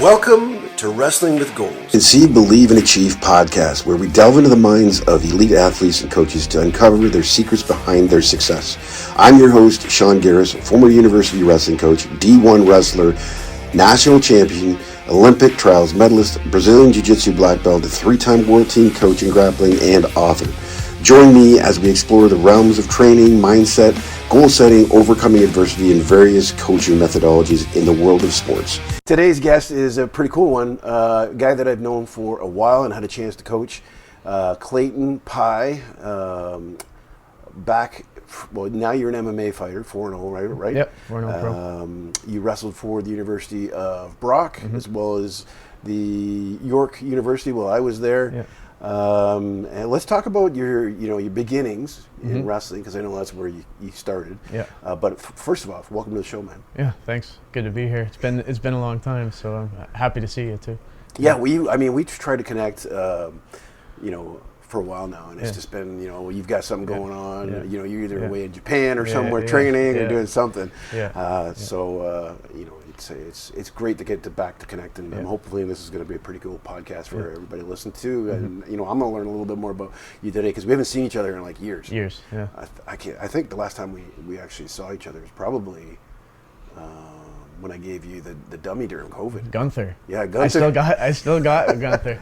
Welcome to Wrestling with Goals, the See, Believe, and Achieve podcast, where we delve into the minds of elite athletes and coaches to uncover their secrets behind their success. I'm your host, Sean Garris, former university wrestling coach, D1 wrestler, national champion, Olympic trials medalist, Brazilian Jiu-Jitsu black belt, a three-time world team coach in grappling, and author. Join me as we explore the realms of training, mindset, goal setting, overcoming adversity, and various coaching methodologies in the world of sports. Today's guest is a pretty cool one, a guy that I've known for a while and had a chance to coach, Clayton Pye. Now you're an MMA fighter, 4-0, right? Yep, 4-0 pro. You wrestled for the University of Brock, as well as the York University while I was there. Yep. And let's talk about your beginnings in wrestling, because I know that's where you started. Yeah. But first of all, welcome to the show, man. Yeah, thanks. Good to be here. It's been a long time, so I'm happy to see you too. Yeah, we tried to connect, for a while now, and it's just been, you've got something going on. Yeah. You're either away in Japan or somewhere training or doing something. Yeah. It's great to get back to connect, and hopefully this is going to be a pretty cool podcast for everybody to listen to. And I'm going to learn a little bit more about you today, because we haven't seen each other in like years. Yeah. I think the last time we actually saw each other was probably when I gave you the dummy during COVID. Gunther. Yeah, Gunther. I still got Gunther.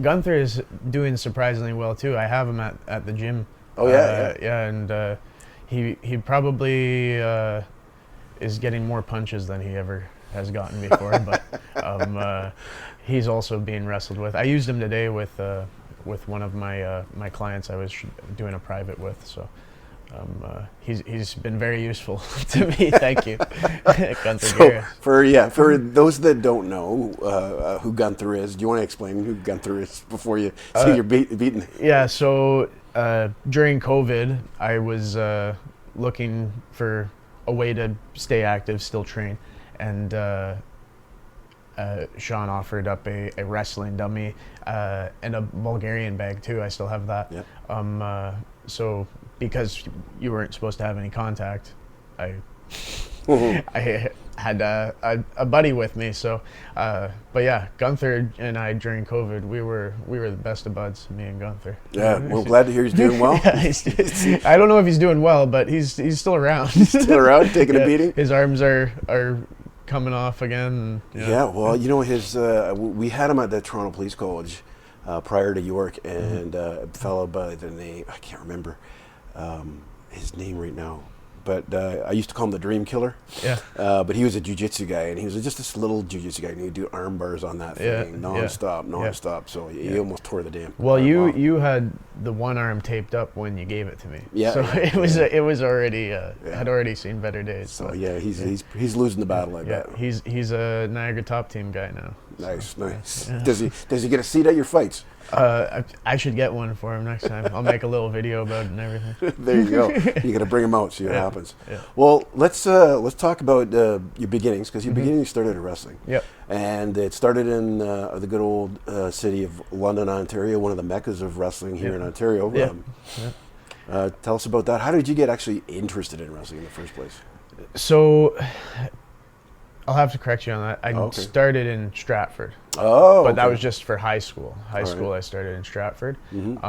Gunther is doing surprisingly well too. I have him at the gym. Oh yeah. And he probably is getting more punches than he ever has gotten before. But he's also being wrestled with. I used him today with one of my clients I was doing a private with. So he's been very useful to me. Thank you, Gunther Garris. For those that don't know who Gunther is, do you want to explain who Gunther is before you see your beaten? Yeah. So during COVID, I was looking for a way to stay active, still train, and Sean offered up a wrestling dummy and a Bulgarian bag too. I still have that. Yep. So because you weren't supposed to have any contact, I had a buddy with me. So, but yeah, Gunther and I during COVID, we were the best of buds, me and Gunther. Yeah, well, glad to hear he's doing well. I don't know if he's doing well, but he's still around. Still around, taking a beating. His arms are coming off again. Yeah, well, his we had him at the Toronto Police College prior to York, and a fellow by the name, I can't remember his name right now, but I used to call him the Dream Killer. Yeah. But he was a jiu-jitsu guy, and he was just this little jiu-jitsu guy, and he'd do arm bars on that thing non-stop. So he almost tore the damn. Well, you had the one arm taped up when you gave it to me. Yeah. So it was already had already seen better days. So he's losing the battle. I bet. He's a Niagara Top Team guy now. Nice. Yeah. Does he get a seat at your fights? I should get one for him next time. I'll make a little video about it and everything. There you go. You got to bring him out, see what happens. Yeah. Well, let's talk about your beginnings, because your beginnings started in wrestling. Yep. And it started in the good old city of London, Ontario, one of the meccas of wrestling here in Ontario. Tell us about that. How did you get actually interested in wrestling in the first place? So, I'll have to correct you on that. I started in Stratford. Oh, but that was just for high school. High school, right. I started in Stratford. And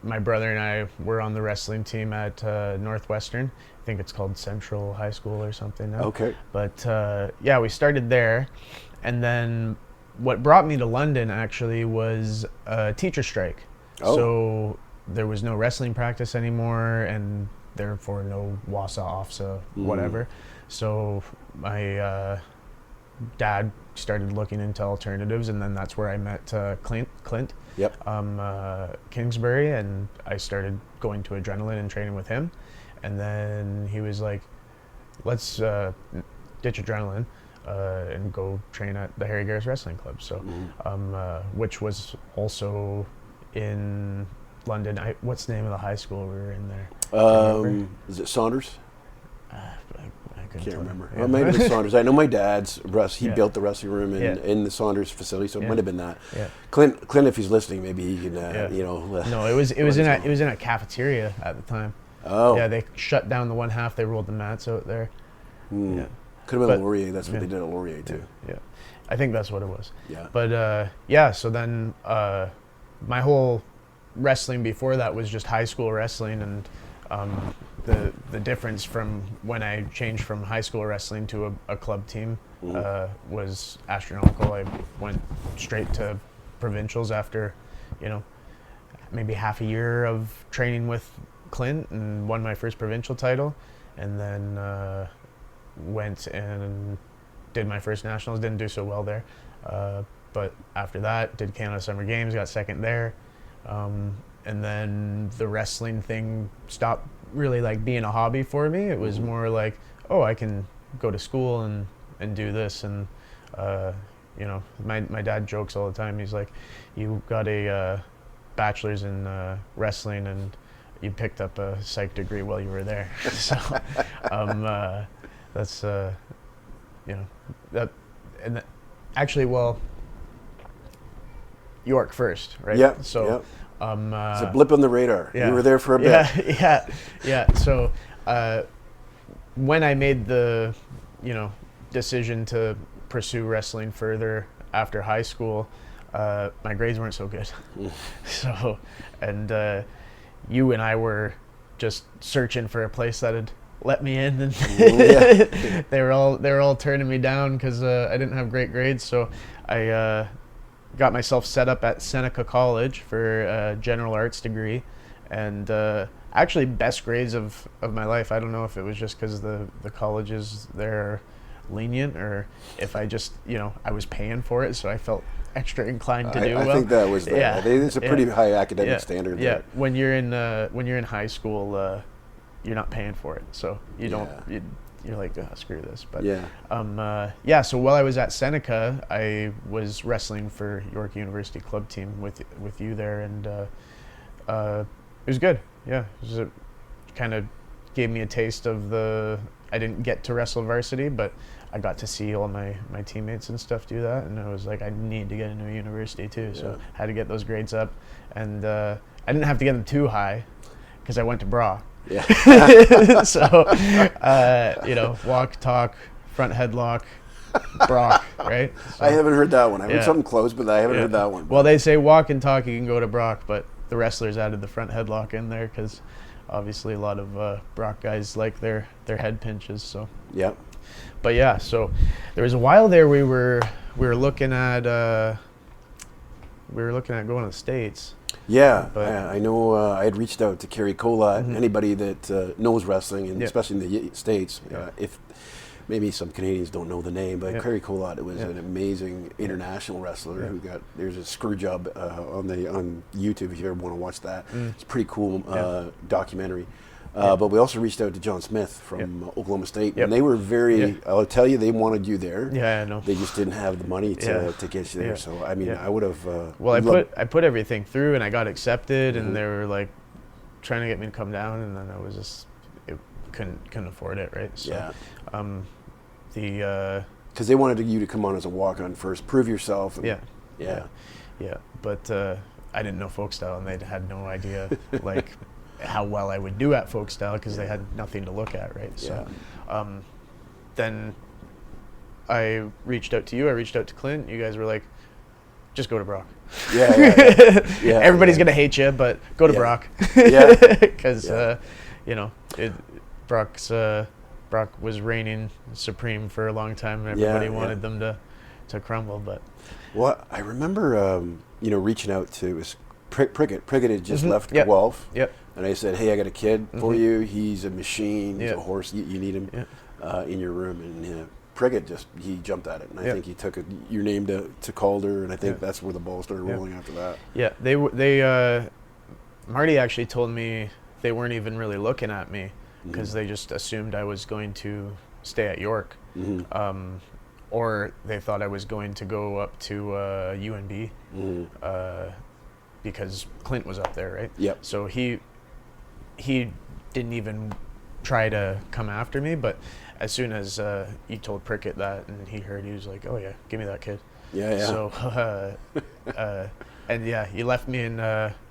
my brother and I were on the wrestling team at Northwestern. I think it's called Central High School or something now. Okay. But we started there. And then what brought me to London actually was a teacher strike. Oh. So there was no wrestling practice anymore, and therefore no WASA, OFSA, whatever. So my dad started looking into alternatives, and then that's where I met Clint. Yep. Kingsbury, and I started going to Adrenaline and training with him. And then he was like, let's ditch Adrenaline and go train at the Harry Garris Wrestling Club. So, which was also in London. What's the name of the high school we were in there? Is it Saunders? I can't remember. Well, maybe it was Saunders. I know my dad's built the wrestling room in the Saunders facility, so it might have been that. Yeah. Clint, if he's listening, maybe he can. No, it was in a cafeteria at the time. Oh. Yeah, they shut down the one half. They rolled the mats out there. Yeah. Could have been Laurier. That's what they did at Laurier too. Yeah, I think that's what it was. Yeah. But so then my whole wrestling before that was just high school wrestling, and the difference from when I changed from high school wrestling to a club team was astronomical. I went straight to provincials after, maybe half a year of training with Clint, and won my first provincial title, and then went and did my first nationals. Didn't do so well there, but after that did Canada Summer Games, got second there, and then the wrestling thing stopped really like being a hobby for me. It was more like, oh, I can go to school and do this, and my dad jokes all the time. He's like, you got a bachelor's in wrestling and you picked up a psych degree while you were there. So that's actually, well, York first, right? Yeah. So it's a blip on the radar. Yeah. You were there for a bit. Yeah. So when I made the decision to pursue wrestling further after high school, my grades weren't so good. So, and you and I were just searching for a place that had let me in, and they were all turning me down because I didn't have great grades. So I got myself set up at Seneca College for a general arts degree, and actually best grades of my life. I don't know if it was just because the colleges there are lenient, or if I just I was paying for it, so I felt extra inclined to do well. I think that was it's a pretty high academic standard there. Yeah, when you're in high school, you're not paying for it, so you don't. You're like, oh, screw this. But so while I was at Seneca, I was wrestling for York University club team with you there, and it was good. Yeah, it kind of gave me a taste of I didn't get to wrestle varsity, but I got to see all my teammates and stuff do that, and I was like, I need to get into a university too, so I had to get those grades up, and I didn't have to get them too high because I went to Brock. Yeah. So, walk, talk, front headlock, Brock, right? So, I haven't heard that one. I heard something close, but I haven't heard that one. Well, they say walk and talk, you can go to Brock, but the wrestlers added the front headlock in there because obviously a lot of Brock guys like their head pinches. So. Yep. But so there was a while there we were looking at going to the States. Yeah, I know. I had reached out to Kerry Kolat. Anybody that knows wrestling, and especially in the States, if maybe some Canadians don't know the name, but Kerry Kolat was an amazing international wrestler who there's a screw job on YouTube if you ever want to watch that. It's a pretty cool documentary. But we also reached out to John Smith from Oklahoma State, and they were very. I'll tell you, they wanted you there. Yeah, I know. They just didn't have the money to get you there. So I mean, I would have. Well, I put everything through, and I got accepted, and they were like trying to get me to come down, and then I was just couldn't afford it, right? So, because they wanted you to come on as a walk-on first, prove yourself. And, yeah. But I didn't know folk style, and they had no idea like. How well I would do at folk style because they had nothing to look at, right? So then I reached out to you, I reached out to Clint. You guys were like, just go to Brock. Everybody's gonna hate you, but go to Brock. Because Brock was reigning supreme for a long time, and everybody wanted them to crumble. But I remember reaching out to Prickett. Prickett had just left Guelph. And I said, hey, I got a kid for you. He's a machine. He's a horse. You need him in your room. And Prickett he jumped at it. And I think he took your name to Calder. And I think that's where the ball started rolling after that. Yeah, they Marty actually told me they weren't even really looking at me because they just assumed I was going to stay at York. Or they thought I was going to go up to UNB because Clint was up there, right? Yep. So he didn't even try to come after me, but as soon as he told Prickett that and he heard, he was like, oh yeah, give me that kid. Yeah. So And yeah, you left me in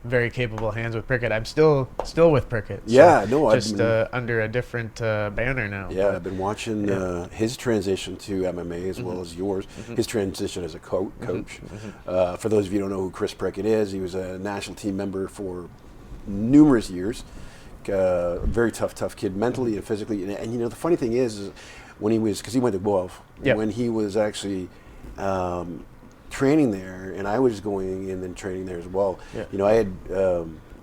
very capable hands with Prickett. I'm still with Prickett. Yeah, so no, just under a different banner now. Yeah, but, I've been watching his transition to MMA as well as yours. His transition as a coach. For those of you who don't know who Chris Prickett is, he was a national team member for numerous years. Very tough kid, mentally and physically. And you know, the funny thing is when he was, because he went to Guelph, when he was actually training there, and I was going in and training there as well. Yeah. You know, I had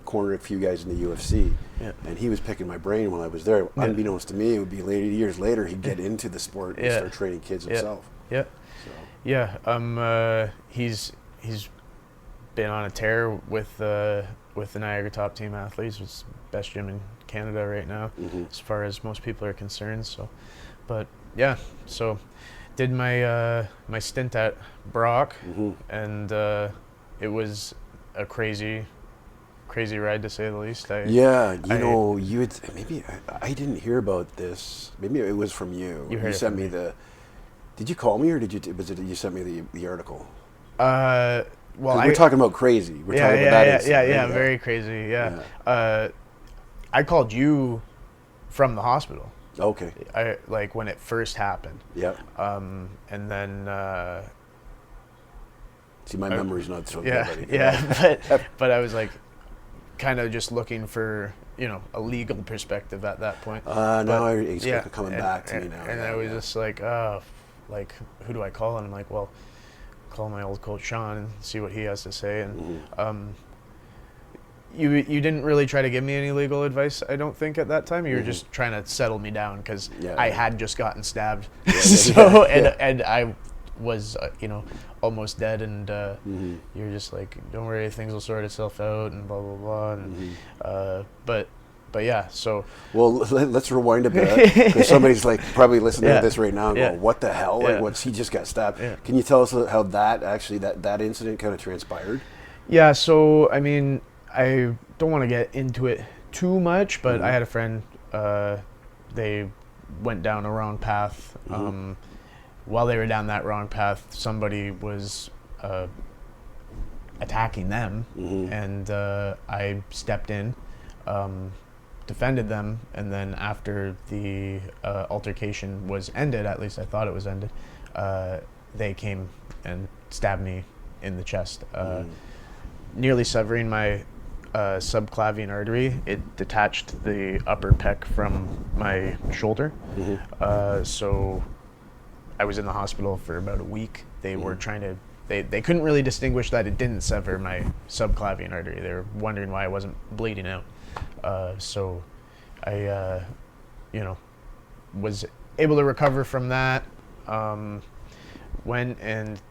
cornered a few guys in the UFC, and he was picking my brain while I was there. Unbeknownst to me, it would be years later he'd get into the sport and start training kids himself. Yeah. So. Yeah. He's been on a tear with the Niagara Top Team Athletes. It's best gym in Canada right now, as far as most people are concerned. So, but yeah, so did my my stint at Brock, and it was a crazy ride, to say the least. You had maybe I didn't hear about this. Maybe it was from you. You sent me the. Did you call me or did you sent me the article? Well, we're talking about crazy. We're talking about that incident. Yeah, very crazy. Yeah. I called you from the hospital. Okay. I like when it first happened. Yeah. And then. See, my memory's not so good. But I was like, kind of just looking for a legal perspective at that point. Now it's coming back to me now. And I was just like, like who do I call? And I'm like, well, call my old coach Sean and see what he has to say. And you didn't really try to give me any legal advice, I don't think, at that time. You were just trying to settle me down because I had just gotten stabbed. And I was almost dead, and you're just like, don't worry, things will sort itself out, and blah blah blah. And but yeah, so let's rewind a bit, because somebody's like probably listening to this right now and going, what the hell, like what's he just got stabbed. Can you tell us how that actually that incident kind of transpired? Yeah, so I mean, I don't want to get into it too much, but I had a friend, they went down a wrong path. While they were down that wrong path, somebody was attacking them, and I stepped in, defended them, and then after the altercation was ended, at least I thought it was ended, they came and stabbed me in the chest, nearly severing my subclavian artery. It detached the upper pec from my shoulder, so I was in the hospital for about a week. They were trying to, they couldn't really distinguish that it didn't sever my subclavian artery. They were wondering why I wasn't bleeding out. So I, was able to recover from that. Went and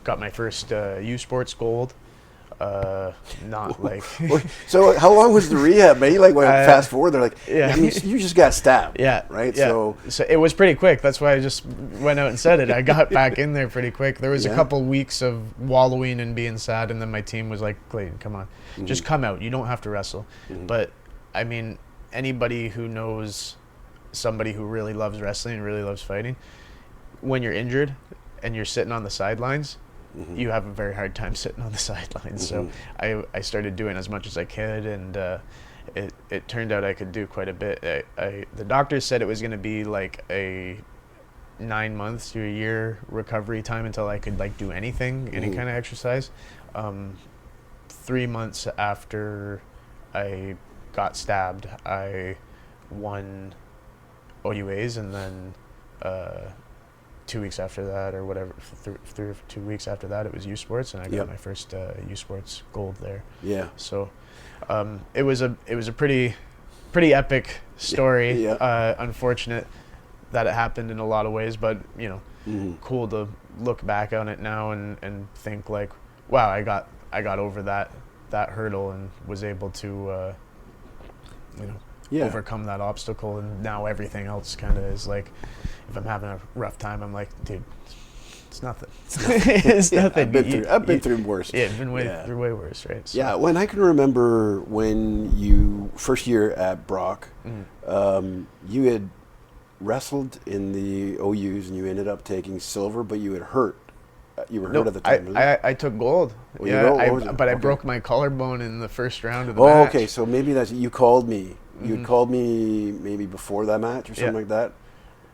got my first U Sports gold. Not like. So how long was the rehab, man? Like when fast forward, they're like, you just got stabbed. Right. Yeah. So it was pretty quick. That's why I just went out and said it. I got back in there pretty quick. There was a couple weeks of wallowing and being sad, and then my team was like, Clayton, come on, just come out. You don't have to wrestle. But I mean, anybody who knows somebody who really loves wrestling and really loves fighting, when you're injured and you're sitting on the sidelines, you have a very hard time sitting on the sidelines. So I started doing as much as I could, and it turned out I could do quite a bit. The doctors said it was going to be like a 9 months to a year recovery time until I could like do anything, any kind of exercise. 3 months after I got stabbed, I won OUAs, and then 2 weeks after that, or whatever, 3 or 2 weeks after that, it was U Sports, and I got my first U Sports gold there. Yeah. So it was a pretty epic story. Unfortunate that it happened in a lot of ways, but cool to look back on it now and think like, wow, I got over that hurdle and was able to overcome that obstacle, and now everything else kind of is like, if I'm having a rough time, I'm like, dude, it's nothing. It's nothing. I've been through worse. Yeah, I've been through way worse, right? So. Yeah, when I can remember when you first year at Brock, you had wrestled in the OUs and you ended up taking silver, but you had hurt You were hurt at the time. I took gold. Well, yeah, I broke my collarbone in the first round of the match. Okay. So maybe you called me. You had called me maybe before that match or something like that.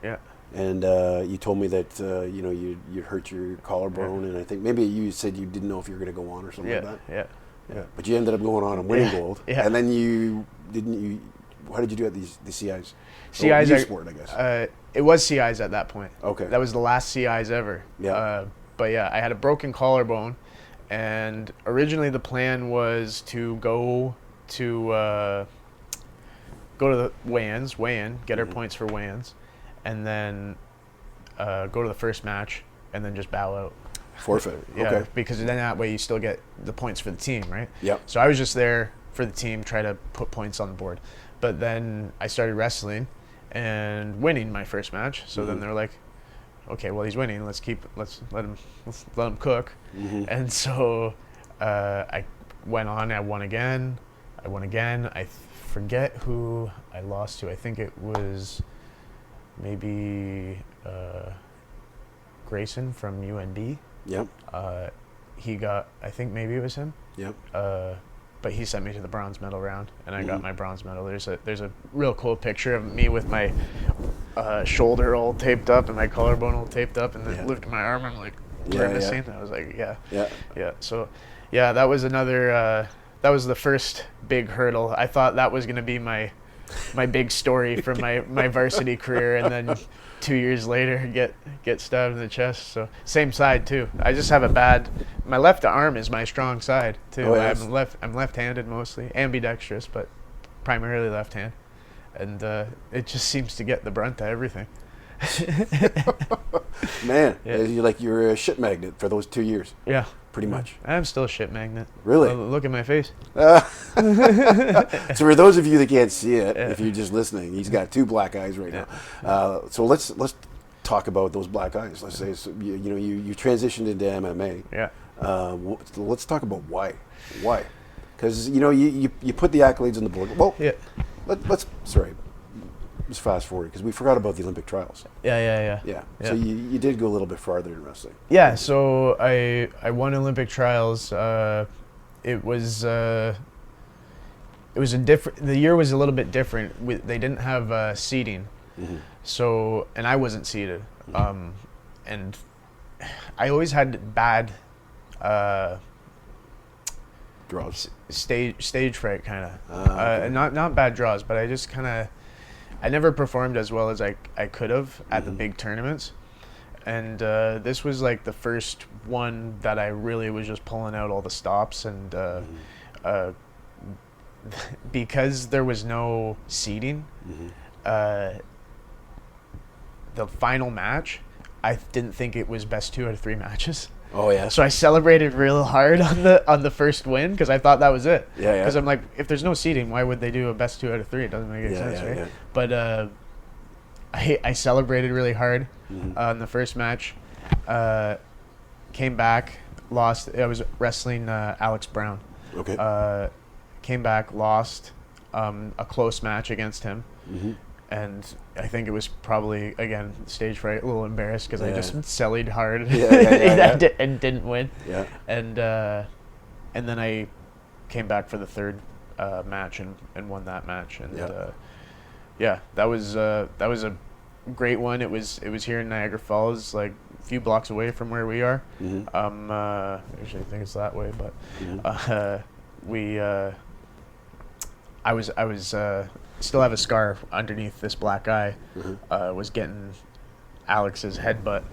Yeah. And you told me that you hurt your collarbone, and I think maybe you said you didn't know if you were going to go on or something like that. Yeah. But you ended up going on and winning gold. Yeah. And then how did you do at the CIs? CIs, sport, I guess. It was CIs at that point. Okay. That was the last CIs ever. Yeah. But yeah, I had a broken collarbone, and originally the plan was to go to the weigh-in, get our points for weigh-ins, and then go to the first match, and then just bow out. Forfeit. Yeah, okay. because then that way you still get the points for the team, right? Yep. So I was just there for the team, try to put points on the board. But then I started wrestling and winning my first match. So then they're like, okay, well, he's winning. Let's let him cook. And so I went on. I won again. I forget who I lost to. I think it was maybe Grayson from UNB. Yep. I think maybe it was him. Yep. But he sent me to the bronze medal round, and I got my bronze medal. There's a real cool picture of me with my shoulder all taped up and my collarbone all taped up, and then lifting my arm. I'm like, grimacing. I was like, yeah. So, yeah, that was another. That was the first big hurdle. I thought that was going to be my big story for my varsity career, and then 2 years later get stabbed in the chest. So same side too. I just have my left arm is my strong side too. Oh, yes. I'm left-handed mostly, ambidextrous, but primarily left hand, and it just seems to get the brunt of everything. Man, you were a shit magnet for those 2 years. Yeah. Pretty much. I'm still a shit magnet. Really? Look at my face. So for those of you that can't see it, if you're just listening, he's got two black eyes right now. So let's talk about those black eyes. Let's say you transitioned into MMA. Yeah. Let's talk about why. Why? Because you put the accolades on the board. Well, yeah. Let's fast forward because we forgot about the Olympic trials. Yeah. So you did go a little bit farther in wrestling. Yeah. So I won Olympic trials. It was a different. The year was a little bit different. They didn't have seeding, so and I wasn't seeded. And I always had bad draws, stage fright kind of. Not bad draws, but I just kind of. I never performed as well as I could have at the big tournaments. And this was like the first one that I really was just pulling out all the stops. And because there was no seeding, the final match, I didn't think it was best 2 out of 3 matches. Oh yeah. So I celebrated real hard on the first win because I thought that was it. Yeah. Because I'm like, if there's no seeding, why would they do a best 2 out of 3? It doesn't make any sense, right? Yeah. But I celebrated really hard on the first match. Came back, lost. I was wrestling Alex Brown. Okay. Came back, lost a close match against him. And I think it was probably, again, stage fright, a little embarrassed because I just sellied hard and didn't win. Yeah. And then I came back for the third match and won that match. And that was a great one. It was here in Niagara Falls, like a few blocks away from where we are. Actually, I think it's that way, but I was still have a scar underneath this black eye. Was getting Alex's headbutt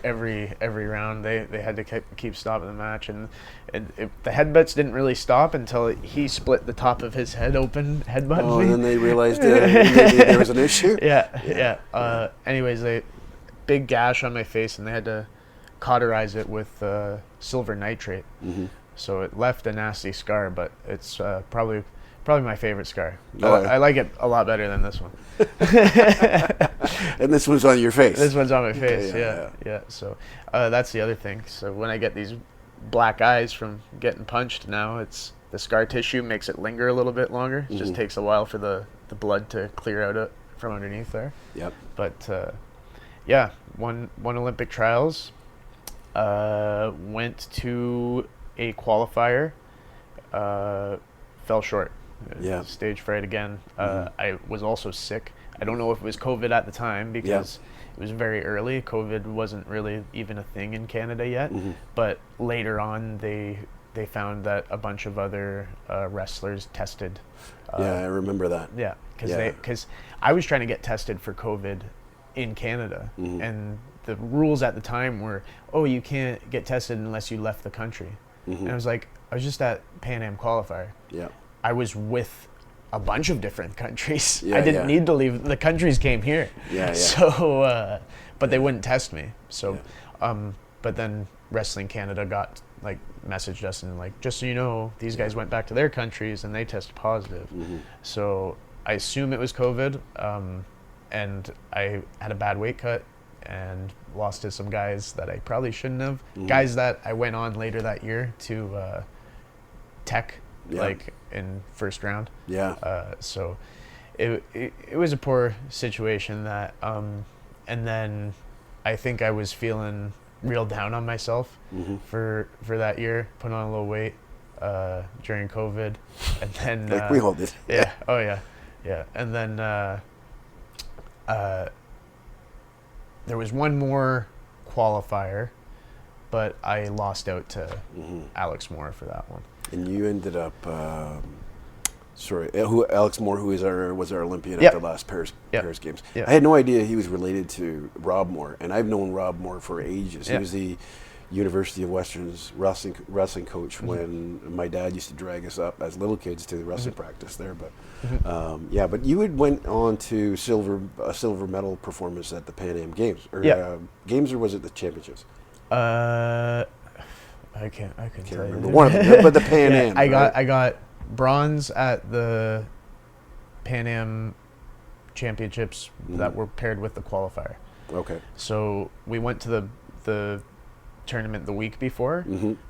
every round. They had to keep stopping the match, and the headbutts didn't really stop until he split the top of his head open headbutt. Oh, and then they realized maybe there was an issue. Yeah. Anyways, big gash on my face, and they had to cauterize it with silver nitrate. So it left a nasty scar, but it's probably my favorite scar. I like it a lot better than this one. And this one's on your face. This one's on my face, yeah. So that's the other thing. So when I get these black eyes from getting punched now, it's the scar tissue makes it linger a little bit longer. It just takes a while for the blood to clear out from underneath there. Yep. But won Olympic trials. Went to a qualifier. Fell short. Yeah. Stage fright again. I was also sick. I don't know if it was COVID at the time because it was very early. COVID wasn't really even a thing in Canada yet. But later on, they found that a bunch of other wrestlers tested. Yeah, I remember that. Yeah, because I was trying to get tested for COVID in Canada, and the rules at the time were, oh, you can't get tested unless you left the country. And I was like, I was just at Pan Am qualifier. Yeah. I was with a bunch of different countries. Yeah, I didn't need to leave. The countries came here. Yeah. So, but they wouldn't test me. So, but then Wrestling Canada messaged us and just so you know, these guys went back to their countries and they tested positive. So I assume it was COVID, and I had a bad weight cut and lost to some guys that I probably shouldn't have. Guys that I went on later that year to Tech, in first round. Yeah. So it was a poor situation that, and then I think I was feeling real down on myself for that year, put on a little weight during COVID, and then like we all did. Yeah. Oh yeah. Yeah. And then there was one more qualifier, but I lost out to Alex Moore for that one. And you ended up, Alex Moore, who was our Olympian at the last Paris Games. Yep. I had no idea he was related to Rob Moore, and I've known Rob Moore for ages. He was the University of Western's wrestling coach when my dad used to drag us up as little kids to the wrestling practice there. But but you had went on to a silver medal performance at the Pan Am Games, or Games, or was it the Championships? I can't tell remember. you. One of them, but the Pan Am. I got bronze at the Pan Am Championships that were paired with the qualifier. Okay. So we went to the tournament the week before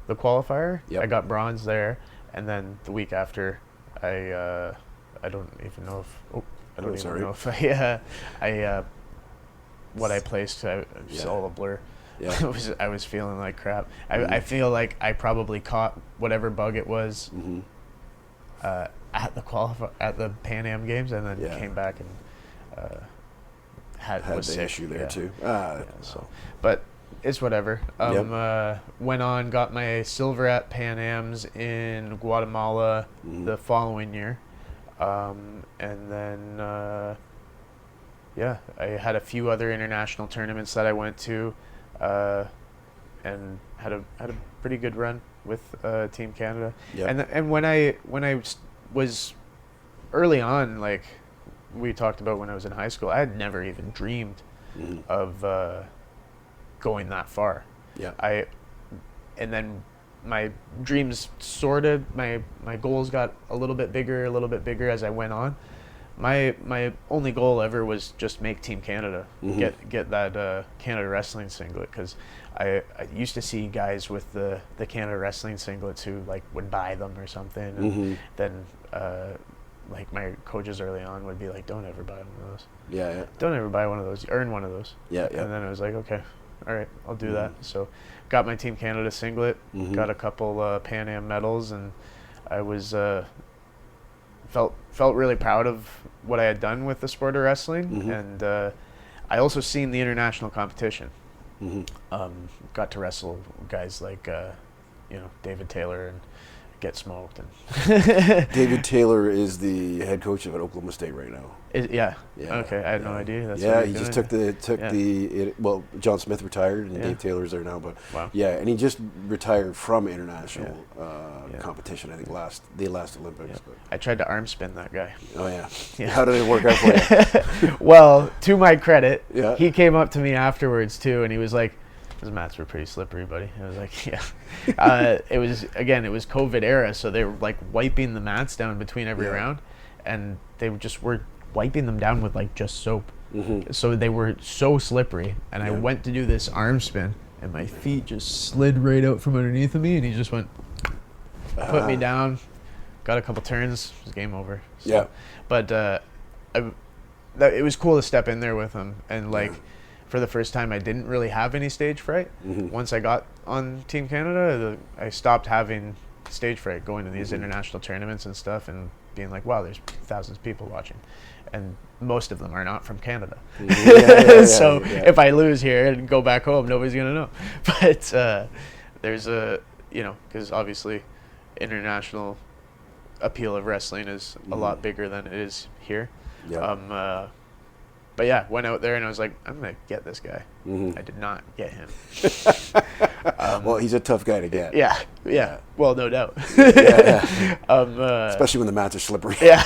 the qualifier. Yep. I got bronze there, and then the week after, I don't even know if what I placed. It's all a blur. Yeah. I was feeling like crap. I feel like I probably caught whatever bug it was at the Pan Am Games, and then came back and had the sick. Issue there too. So, but it's whatever. Went on, got my silver at Pan Am's in Guatemala the following year, and then I had a few other international tournaments that I went to. And had a pretty good run with Team Canada. Yep. And when I was early on, like we talked about when I was in high school, I had never even dreamed of going that far. Yeah. And then my dreams my goals got a little bit bigger as I went on. My only goal ever was just make Team Canada, get that Canada Wrestling singlet, because I used to see guys with the Canada Wrestling singlets who would buy them or something, and then my coaches early on would be like, don't ever buy one of those. Yeah. Don't ever buy one of those. Earn one of those. Yeah. And then I was like, okay, all right, I'll do that. So got my Team Canada singlet, got a couple Pan Am medals, and I was felt really proud of what I had done with the sport of wrestling, and I also seen the international competition. Got to wrestle guys like David Taylor and get smoked. And David Taylor is the head coach of Oklahoma State right now. Yeah. Okay, I had no idea. That's he just took John Smith retired, and Dave Taylor's there now. But and he just retired from international competition. I think the last Olympics. But I tried to arm spin that guy. Oh yeah. How did it work out for you? Well, to my credit, he came up to me afterwards too, and he was like, "Those mats were pretty slippery, buddy." I was like, "Yeah." It was COVID era, so they were wiping the mats down between every round, and they just were wiping them down with just soap. So they were so slippery, and I went to do this arm spin, and my feet just slid right out from underneath of me, and he just went, put me down, got a couple turns, it was game over. So, but it was cool to step in there with him, and for the first time, I didn't really have any stage fright. Once I got on Team Canada, I stopped having stage fright going to these international tournaments and stuff, and being like, wow, there's thousands of people watching, and most of them are not from Canada. So if I lose here and go back home, nobody's gonna know. But there's a, you know, because obviously international appeal of wrestling is a lot bigger than it is here. But yeah, went out there and I was like, I'm gonna get this guy. I did not get him. Well, he's a tough guy to get. Yeah. Well, no doubt. Especially when the mats are slippery. Yeah.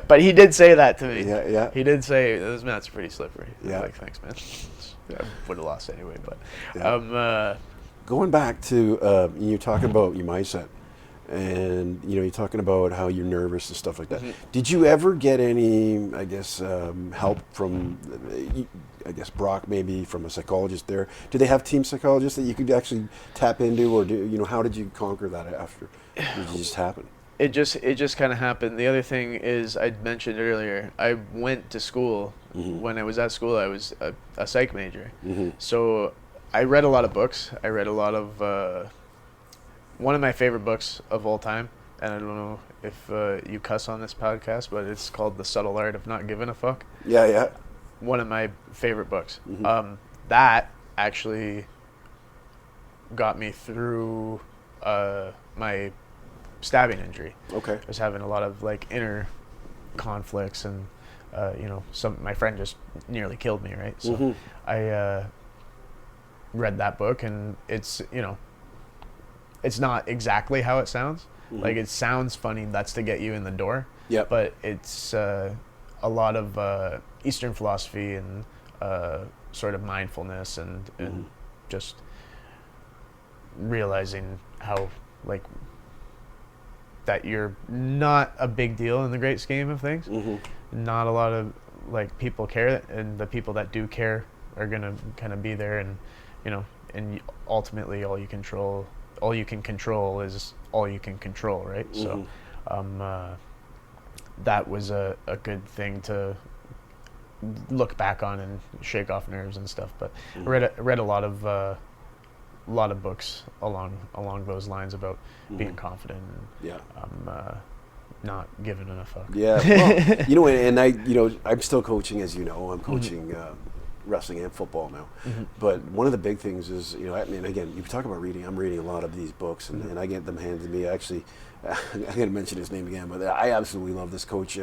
But he did say that to me. Yeah. He did say those mats are pretty slippery. Yeah. I was like, thanks, man. I would have lost anyway. But going back to you're talking about your mindset. And, you know, you're talking about how you're nervous and stuff like that. Did you ever get any, I guess, help from, I guess, Brock, maybe from a psychologist there? Do they have team psychologists that you could actually tap into? Or, how did you conquer that after? Did it just happen? It just kind of happened. The other thing is, I mentioned earlier, I went to school. When I was at school, I was a psych major. So I read a lot of books. I read a lot of... one of my favorite books of all time, and I don't know if you cuss on this podcast, but it's called The Subtle Art of Not Giving a Fuck. Yeah. One of my favorite books. That actually got me through my stabbing injury. Okay. I was having a lot of like inner conflicts, and my friend just nearly killed me, right? So I read that book, and it's, it's not exactly how it sounds. Like, it sounds funny. That's to get you in the door. Yeah. But it's a lot of Eastern philosophy and sort of mindfulness and just realizing how, like, that you're not a big deal in the great scheme of things. Not a lot of, like, people care, and the people that do care are going to kind of be there, and, and ultimately all you can control is all you can control, right? So that was a good thing to look back on and shake off nerves and stuff. But I read a lot of books along those lines about being confident and not giving a fuck. Yeah, well, and I'm still coaching, as you know. I'm coaching wrestling and football now. But one of the big things is, again, you talk about reading. I'm reading a lot of these books, and I get them handed to me. Actually, I'm going to mention his name again, but I absolutely love this coach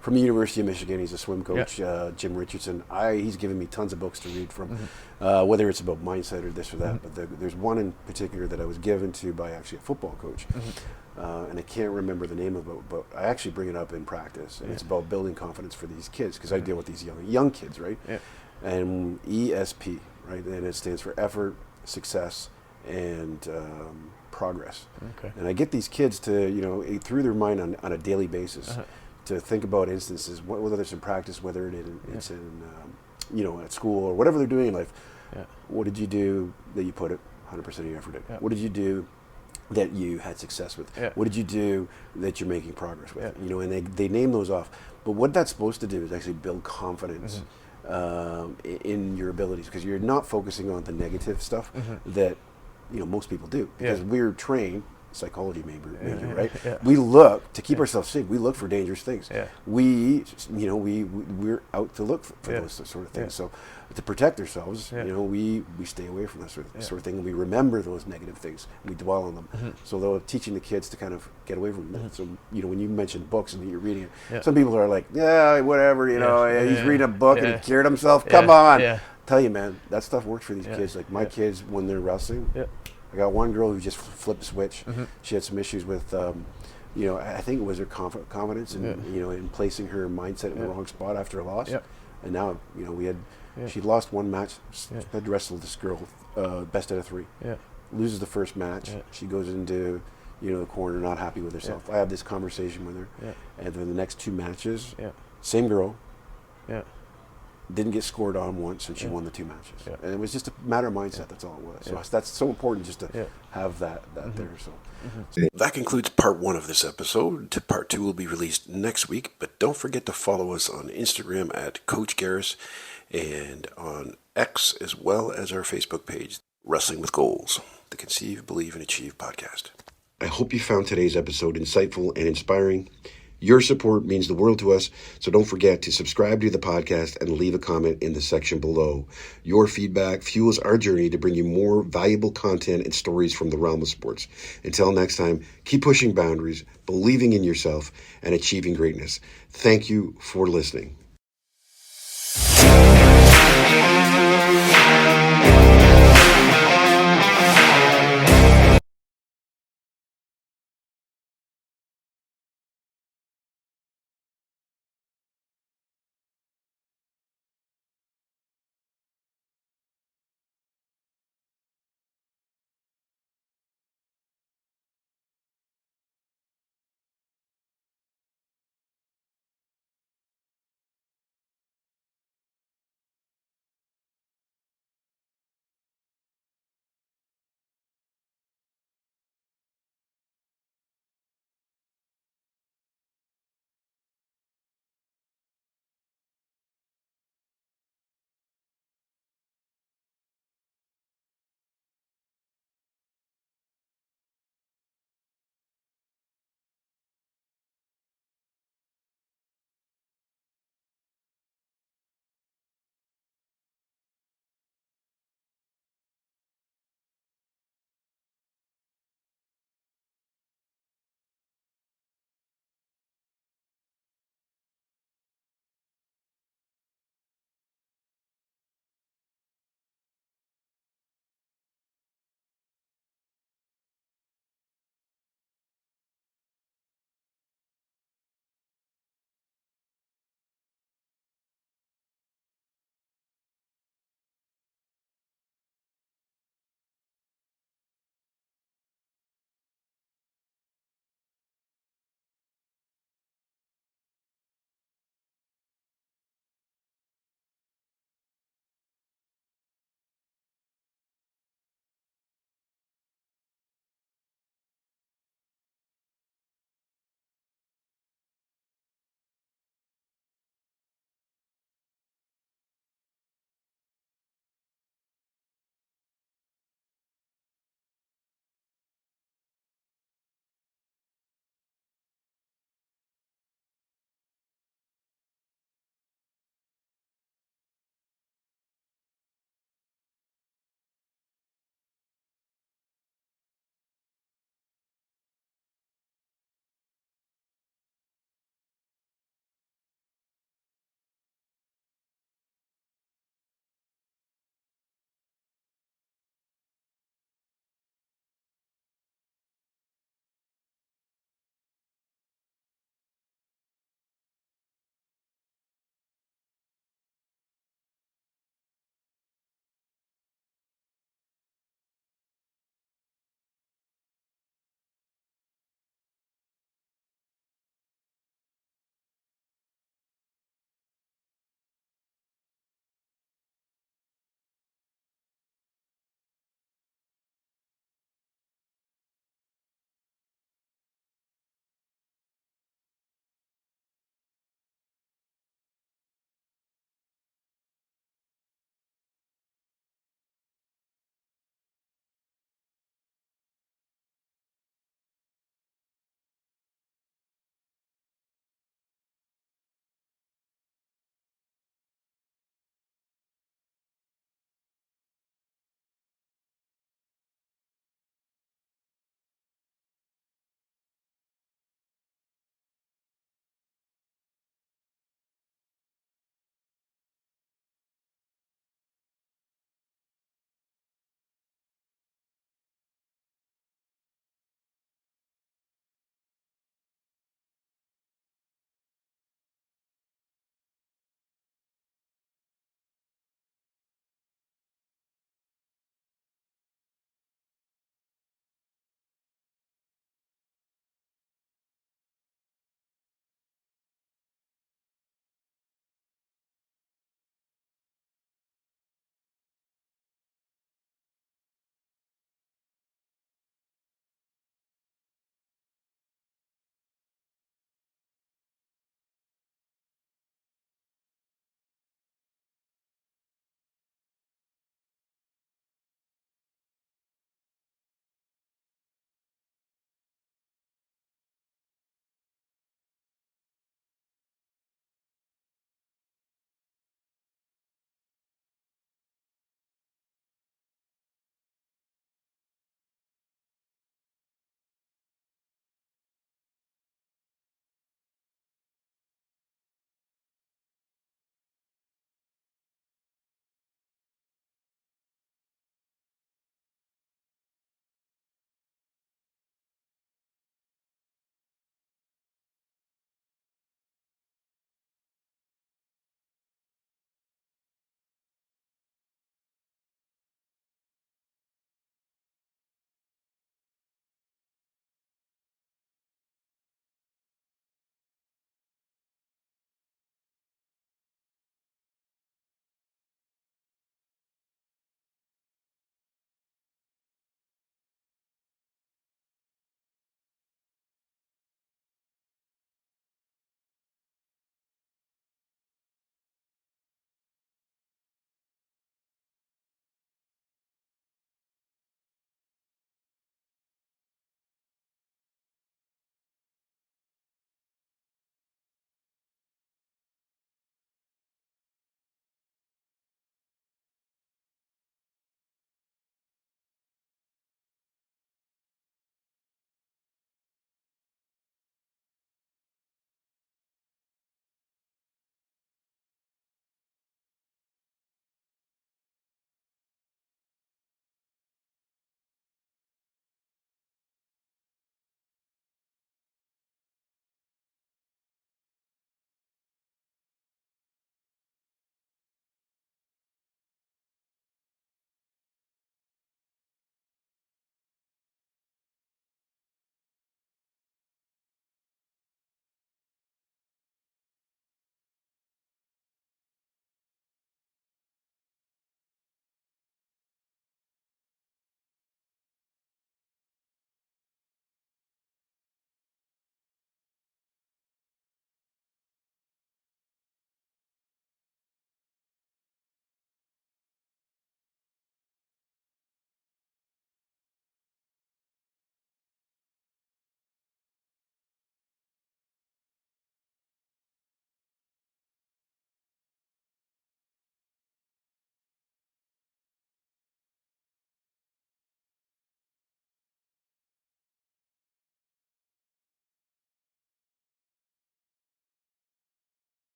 from the University of Michigan. He's a swim coach, Jim Richardson. He's given me tons of books to read from, whether it's about mindset or this or that. But there's one in particular that I was given to by actually a football coach. And I can't remember the name of it, but I actually bring it up in practice. And it's about building confidence for these kids, because I deal with these young kids, right? And ESP, right? And it stands for effort, success, and progress. Okay. And I get these kids to, through their mind on a daily basis, to think about instances, whether it's in practice, whether it's in, at school or whatever they're doing in life. What did you do that you put 100% of your effort in? What did you do that you had success with? What did you do that you're making progress with? And they name those off. But what that's supposed to do is actually build confidence in your abilities, because you're not focusing on the negative stuff that most people do, because we're trained psychology major, right? We look to keep ourselves safe. We look for dangerous things. We're out to look for those sort of things. So to protect ourselves, we stay away from that sort of thing, and we remember those negative things. We dwell on them. So though teaching the kids to kind of get away from that. So when you mentioned books and you're reading it, some people are like, whatever, he's reading a book and he cured himself. Come on. Tell you, man, that stuff works for these kids. Like my kids, when they're wrestling. I got one girl who just flipped a switch. She had some issues with, I think it was her confidence in, in placing her mindset in the wrong spot after a loss. And now, she lost one match, had to wrestle this girl, best out of 3. Loses the first match. She goes into, the corner, not happy with herself. I have this conversation with her. And then the next 2 matches, same girl. didn't get scored on once, and she won the 2 matches. Yeah. And it was just a matter of mindset. That's all it was. So that's so important just to have that there. So that concludes part 1 of this episode. Part 2 will be released next week. But don't forget to follow us on Instagram at Coach Garris and on X, as well as our Facebook page, Wrestling with Goals, the Conceive, Believe, and Achieve podcast. I hope you found today's episode insightful and inspiring. Your support means the world to us, so don't forget to subscribe to the podcast and leave a comment in the section below. Your feedback fuels our journey to bring you more valuable content and stories from the realm of sports. Until next time, keep pushing boundaries, believing in yourself, and achieving greatness. Thank you for listening.